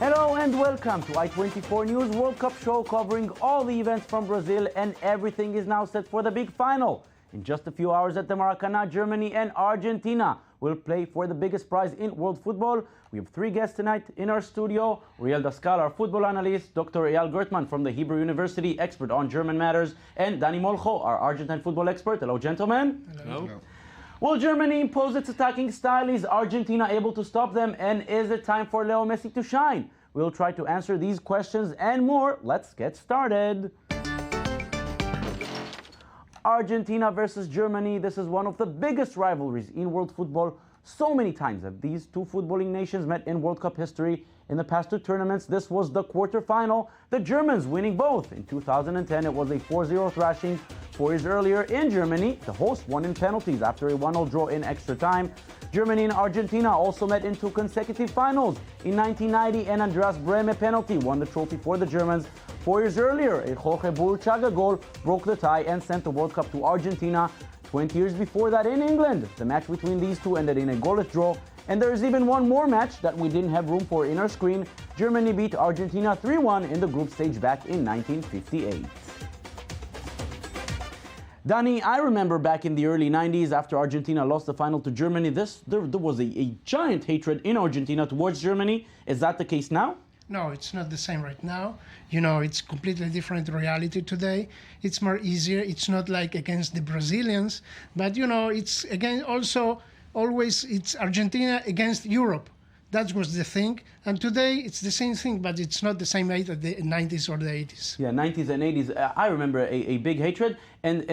Hello and welcome to I24 News World Cup show covering all the events from Brazil, and everything is now set for the big final. In just a few hours at the Maracanã, Germany and Argentina will play for the biggest prize in world football. We have three guests tonight in our studio. Uriel Dascal, our football analyst, Dr. Eyal Gertman from the Hebrew University, expert on German matters, and Dani Molcho, our Argentine football expert. Hello, gentlemen. Hello. Hello. Will Germany impose its attacking style? Is Argentina able to stop them? And is it time for Leo Messi to shine? We'll try to answer these questions and more. Let's get started. Argentina versus Germany. This is one of the biggest rivalries in world football. So many times have these two footballing nations met in World Cup history. In the past two tournaments, this was the quarterfinal. The Germans winning both. In 2010, it was a 4-0 thrashing. 4 years earlier in Germany, the host won in penalties after a 1-0 draw in extra time. Germany and Argentina also met in two consecutive finals. In 1990, an Andreas Brehme penalty won the trophy for the Germans. 4 years earlier, a Jorge Burruchaga goal broke the tie and sent the World Cup to Argentina. 20 years before that in England, the match between these two ended in a goalless draw. And there is even one more match that we didn't have room for in our screen. Germany beat Argentina 3-1 in the group stage back in 1958. Dani, I remember back in the early 90s after Argentina lost the final to Germany, there was a giant hatred in Argentina towards Germany. Is that the case now? No, it's not the same right now. You know, it's completely different reality today. It's more easier. It's not like against the Brazilians, but you know, it's again also always it's Argentina against Europe. That was the thing. And today it's the same thing, but it's not the same way as the 90s or the 80s. Yeah, 90s and 80s. I remember a big hatred. And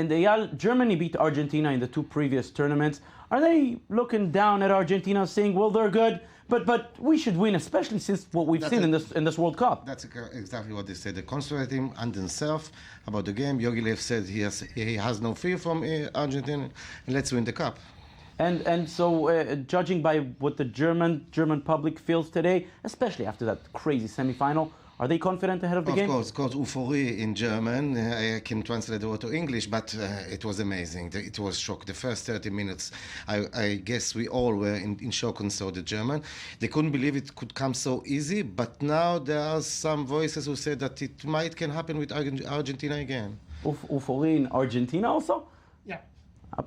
Germany beat Argentina in the two previous tournaments. Are they looking down at Argentina saying, well, they're good, but we should win, especially since what we've seen in this World Cup? That's exactly what they said. They concentrate him and themselves about the game. Yogi Lev said he has no fear from Argentina. Let's win the cup. And so, judging by what the German public feels today, especially after that crazy semi-final, are they confident ahead of the game? Of course, euphoria in German. I can translate the word to English, but it was amazing. It was shock. The first 30 minutes, I guess we all were in shock and saw the German. They couldn't believe it could come so easy, but now there are some voices who say that it can happen with Argentina again. Euphoria in Argentina also? Yeah.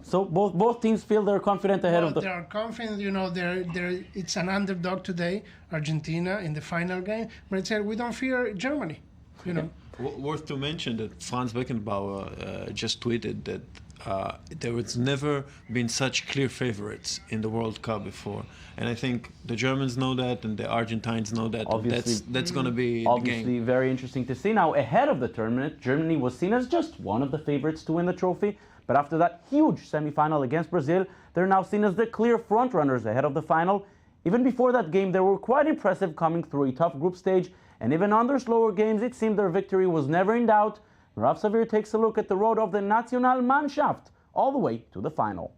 So both teams feel they're confident ahead of the... They are confident, you know, it's an underdog today, Argentina, in the final game. But we don't fear Germany, you know. Worth to mention that Franz Beckenbauer just tweeted that there has never been such clear favorites in the World Cup before. And I think the Germans know that and the Argentines know that. Obviously, that's going to be the game. Obviously, very interesting to see. Now, ahead of the tournament, Germany was seen as just one of the favorites to win the trophy. But after that huge semi-final against Brazil, they're now seen as the clear front-runners ahead of the final. Even before that game, they were quite impressive coming through a tough group stage. And even on their slower games, it seemed their victory was never in doubt. Rav Savir takes a look at the road of the Nationalmannschaft all the way to the final.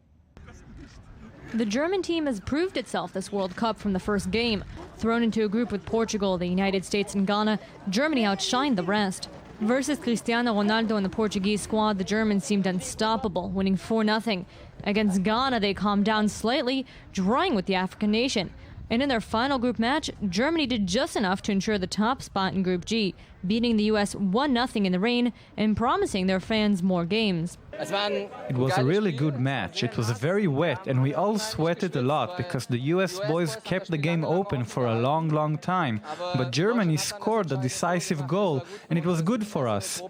The German team has proved itself this World Cup from the first game. Thrown into a group with Portugal, the United States and Ghana, Germany outshined the rest. Versus Cristiano Ronaldo and the Portuguese squad, the Germans seemed unstoppable, winning 4-0. Against Ghana, they calmed down slightly, drawing with the African nation. And in their final group match, Germany did just enough to ensure the top spot in Group G, beating the US 1-0 in the rain and promising their fans more games. It was a really good match. It was very wet and we all sweated a lot because the US boys kept the game open for a long time. But Germany scored a decisive goal and it was good for us.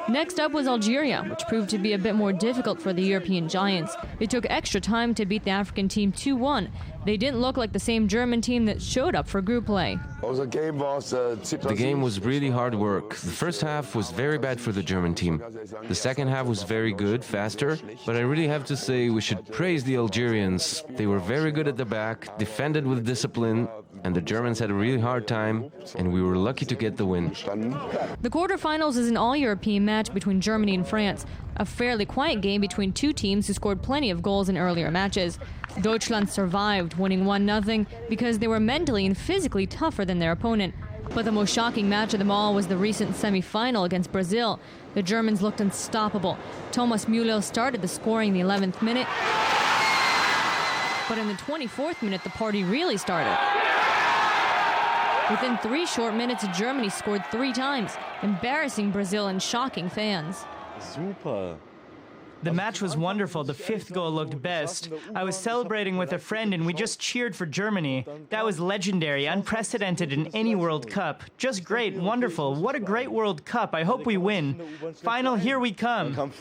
Next up was Algeria, which proved to be a bit more difficult for the European giants. It took extra time to beat the African team 2-1. They didn't look like the same German team that showed up for group play. The game was really hard work. The first half was very bad for the German team. The second half was very good, faster, but I really have to say we should praise the Algerians. They were very good at the back, defended with discipline, and the Germans had a really hard time, and we were lucky to get the win. The quarterfinals is an all-European match between Germany and France, a fairly quiet game between two teams who scored plenty of goals in earlier matches. Deutschland survived, winning 1-0 because they were mentally and physically tougher than their opponent. But the most shocking match of them all was the recent semi-final against Brazil. The Germans looked unstoppable. Thomas Müller started the scoring in the 11th minute. But in the 24th minute, the party really started. Within 3 short minutes, Germany scored 3 times, embarrassing Brazil and shocking fans. Super. The match was wonderful. The 5th goal looked best. I was celebrating with a friend and we just cheered for Germany. That was legendary, unprecedented in any World Cup. Just great, wonderful. What a great World Cup. I hope we win. Final, here we come.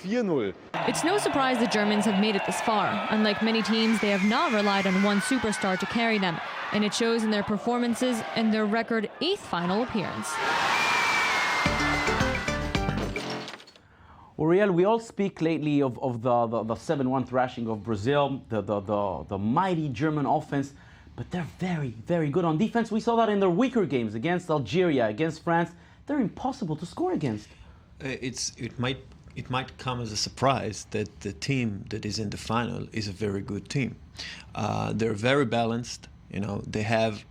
It's no surprise the Germans have made it this far. Unlike many teams, they have not relied on one superstar to carry them. And it shows in their performances and their record 8th final appearance. Uriel, we all speak lately of the 7-1 thrashing of Brazil, the mighty German offense, but they're very, very good on defense. We saw that in their weaker games against Algeria, against France. They're impossible to score against. It might come as a surprise that the team that is in the final is a very good team. They're very balanced. You know, they have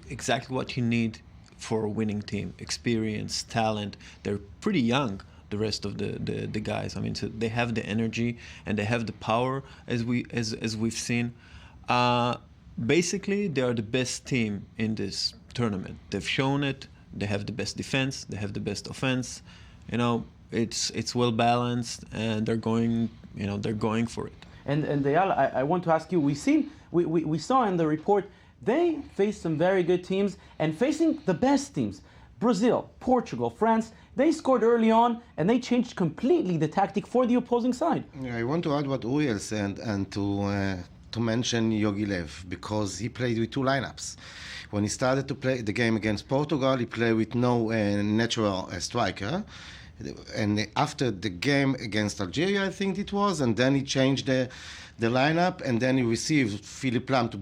exactly what you need for a winning team: experience, talent. They're pretty young, the rest of the guys. I mean, so they have the energy and they have the power, as we've seen. Basically, they are the best team in this tournament. They've shown it. They have the best defense. They have the best offense. You know, it's well balanced, and they're going for it. And Deyal, I want to ask you. We saw in the report they faced some very good teams, and facing the best teams, Brazil, Portugal, France, they scored early on and they changed completely the tactic for the opposing side. Yeah, I want to add what Uriel said and to mention Jogi Lev, because he played with 2 lineups. When he started to play the game against Portugal, he played with no natural striker. And after the game against Algeria, I think it was, and then he changed the lineup, and then he received Philipp Lahm to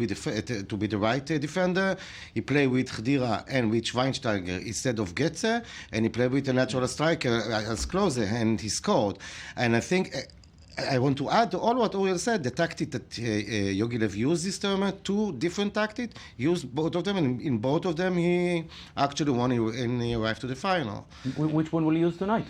be the right defender. He played with Khedira and with Schweinsteiger instead of Goetze, and he played with a natural striker as Klose, and he scored. And I think I want to add to all what Uriel said, the tactic that Jogi Lev used this tournament, 2 different tactics, used both of them, and in both of them he actually won and he arrived to the final. Which one will he use tonight?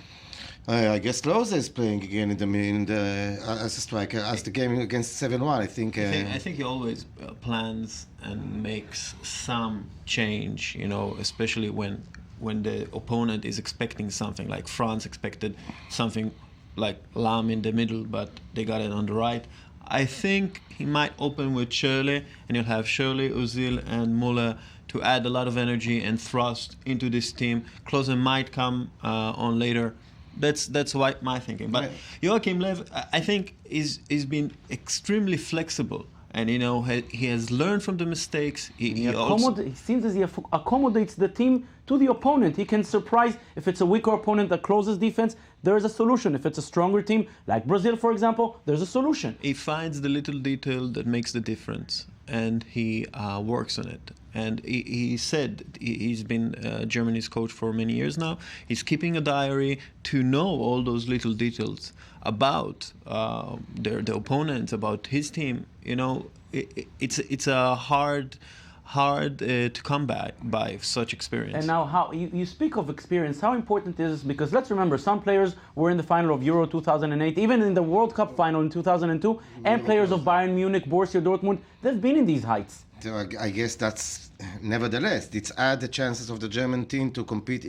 I guess Klose is playing again as a striker, as the game against 7-1, I think. I think he always plans and makes some change, you know, especially when the opponent is expecting something, like France expected something like Lahm in the middle, but they got it on the right. I think he might open with Schürrle, and you'll have Schürrle, Özil, and Müller to add a lot of energy and thrust into this team. Klose might come on later. That's my thinking. But Joachim Lev, I think, is been extremely flexible. And, you know, he has learned from the mistakes. It seems as he accommodates the team to the opponent. He can surprise. If it's a weaker opponent that closes defense, there is a solution. If it's a stronger team, like Brazil, for example, there's a solution. He finds the little detail that makes the difference, and he works on it. And he said he's been Germany's coach for many years now. He's keeping a diary to know all those little details about the opponents, about his team. You know, it's a hard to come back by such experience. And now, how you speak of experience, how important is, because let's remember, some players were in the final of Euro 2008, even in the World Cup final in 2002, and players of Bayern Munich, Borussia Dortmund, they've been in these heights. So I guess that's, nevertheless, it's add the chances of the German team to compete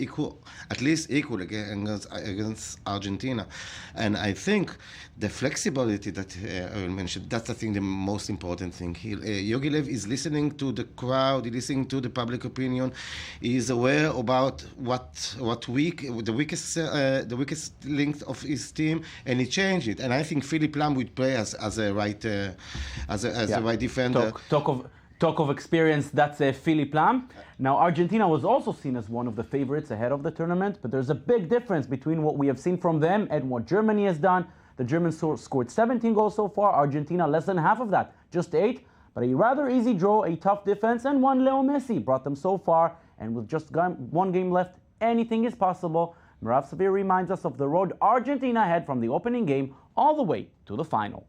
at least equal against Argentina. And I think the flexibility that I mentioned, that's I think the most important thing. Jogi Lev is listening to the crowd, he's listening to the public opinion, he is aware about the weakest link of his team, and he changed it. And I think Philipp Lahm would play as a right right defender. Talk of experience, that's Philipp Lahm. Now, Argentina was also seen as one of the favorites ahead of the tournament, but there's a big difference between what we have seen from them and what Germany has done. The Germans scored 17 goals so far, Argentina less than half of that, just 8. But a rather easy draw, a tough defense, and one Leo Messi brought them so far. And with just 1 game left, anything is possible. Merav Savir reminds us of the road Argentina had from the opening game all the way to the final.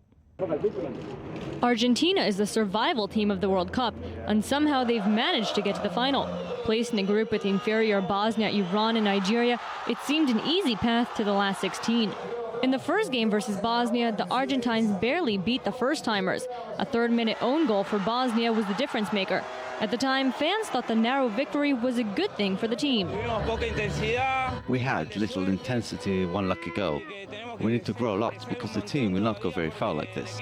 Argentina is the survival team of the World Cup, and somehow they've managed to get to the final. Placed in a group with inferior Bosnia, Iran, and Nigeria, it seemed an easy path to the last 16. In the first game versus Bosnia, the Argentines barely beat the first-timers. A third-minute own goal for Bosnia was the difference maker. At the time, fans thought the narrow victory was a good thing for the team. We had little intensity, one lucky goal. We need to grow a lot because the team will not go very far like this.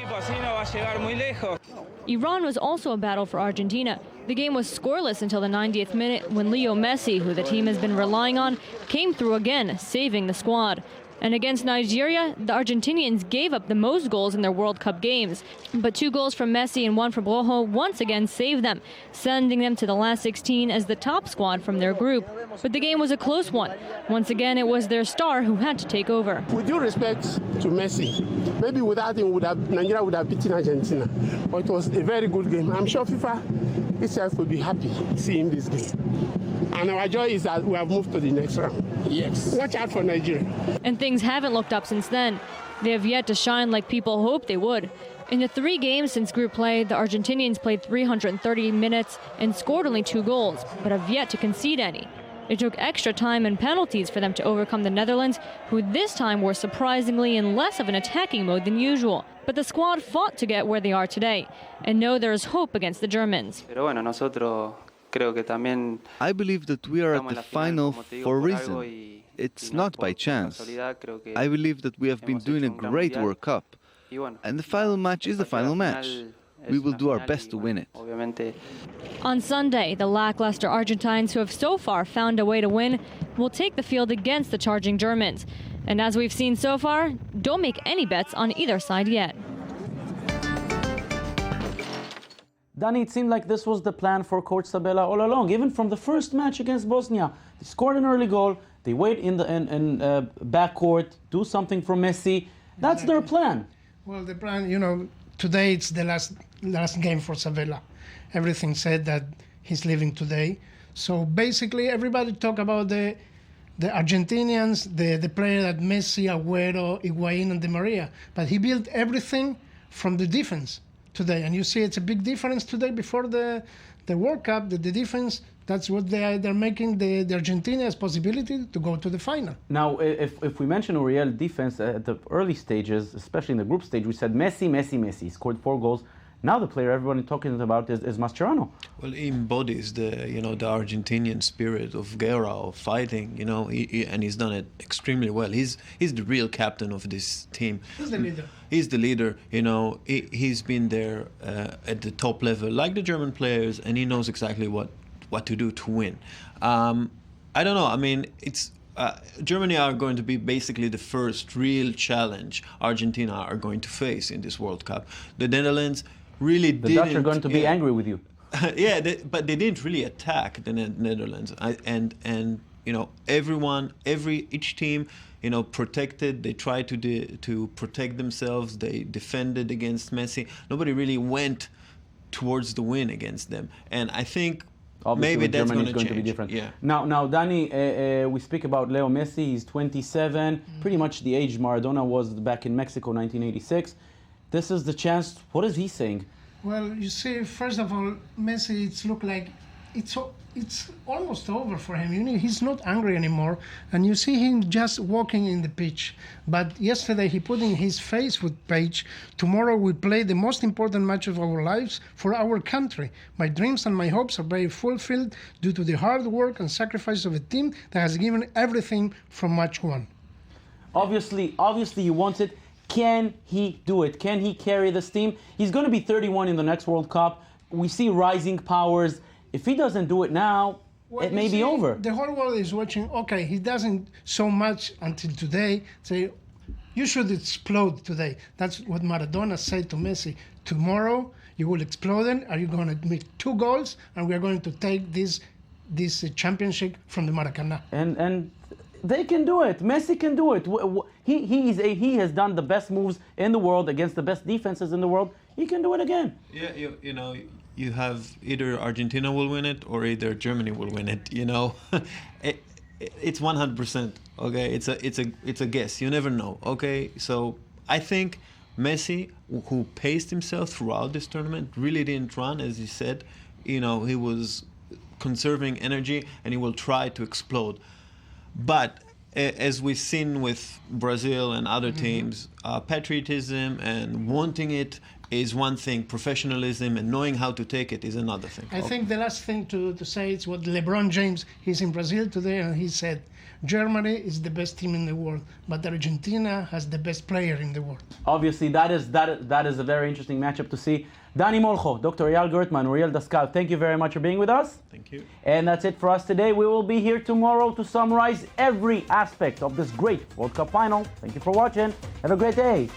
Iran was also a battle for Argentina. The game was scoreless until the 90th minute when Leo Messi, who the team has been relying on, came through again, saving the squad. And against Nigeria, the Argentinians gave up the most goals in their World Cup games. But 2 goals from Messi and 1 from Rojo once again saved them, sending them to the last 16 as the top squad from their group. But the game was a close one. Once again, it was their star who had to take over. With due respect to Messi, maybe without him, Nigeria would have beaten Argentina. But it was a very good game. I'm sure FIFA itself would be happy seeing this game. And our joy is that we have moved to the next round. Yes. Watch out for Nigeria. And things haven't looked up since then. They have yet to shine like people hoped they would. In the 3 games since group play, the Argentinians played 330 minutes and scored only 2 goals, but have yet to concede any. It took extra time and penalties for them to overcome the Netherlands, who this time were surprisingly in less of an attacking mode than usual. But the squad fought to get where they are today, and know there is hope against the Germans. I believe that we are at the final for a reason. It's not by chance. I believe that we have been doing a great World Cup, and the final match is the final match. We will do our best to win it. On Sunday, the lackluster Argentines, who have so far found a way to win, will take the field against the charging Germans. And as we've seen so far, don't make any bets on either side yet. Danny, it seemed like this was the plan for Coach Sabella all along, even from the first match against Bosnia. They scored an early goal, they wait in the backcourt, do something for Messi. That's their plan. Well, the plan, today it's the last game for Sabella. Everything said that he's leaving today. So basically, everybody talk about the Argentinians, the player that Messi, Agüero, Higuaín, and Di Maria. But he built everything from the defense today, and you see it's a big difference today before the World Cup. The defense, that's what they're making the Argentina's possibility to go to the final. Now, if we mention Uriel defense at the early stages, especially in the group stage, we said Messi, Messi, Messi. He scored 4 goals. Now the player everyone is talking about is Mascherano. Well, he embodies the Argentinian spirit of guerra, of fighting, and he's done it extremely well. He's the real captain of this team. He's the leader. He's the leader. He's been there at the top level, like the German players, and he knows exactly what to do to win. I don't know. I mean, it's. Germany are going to be basically the first real challenge Argentina are going to face in this World Cup. The Netherlands really didn't. The Dutch are going to be angry with you. Yeah, but they didn't really attack the Netherlands. Each team, protected. They tried to protect themselves. They defended against Messi. Nobody really went towards the win against them. And I think. Obviously, maybe that's Germany is going change. to be different. Yeah. Now, Danny, we speak about Leo Messi. He's 27, pretty much the age Maradona was back in Mexico, 1986. This is the chance. What is he saying? Well, you see, first of all, Messi, it's look like it's almost over for him. He's not angry anymore, and you see him just walking in the pitch. But yesterday he put in his Facebook page, tomorrow we play the most important match of our lives for our country. My dreams and my hopes are very fulfilled due to the hard work and sacrifice of a team that has given everything from match 1. Obviously he wants it. Can he do it? Can he carry this team? He's going to be 31 in the next World Cup. We see rising powers. If he doesn't do it now, it may be over. The whole world is watching, okay, he doesn't so much until today. Say, you should explode today. That's what Maradona said to Messi. Tomorrow, you will explode, and are you going to make 2 goals, and we are going to take this championship from the Maracanã. And they can do it. Messi can do it. He has done the best moves in the world against the best defenses in the world. He can do it again. Yeah, you have either Argentina will win it or either Germany will win it. It's 100%. Okay, it's a guess. You never know. Okay, so I think Messi, who paced himself throughout this tournament, really didn't run, as he said. He was conserving energy, and he will try to explode. But as we've seen with Brazil and other teams, patriotism and wanting it is one thing. Professionalism and knowing how to take it is another thing. I think the last thing to say is what LeBron James, he's in Brazil today, and he said, Germany is the best team in the world, but Argentina has the best player in the world. Obviously, that is a very interesting matchup to see. Dani Molcho, Dr. Eyal Gertman, Uriel Dascal, thank you very much for being with us. Thank you. And that's it for us today. We will be here tomorrow to summarize every aspect of this great World Cup final. Thank you for watching. Have a great day.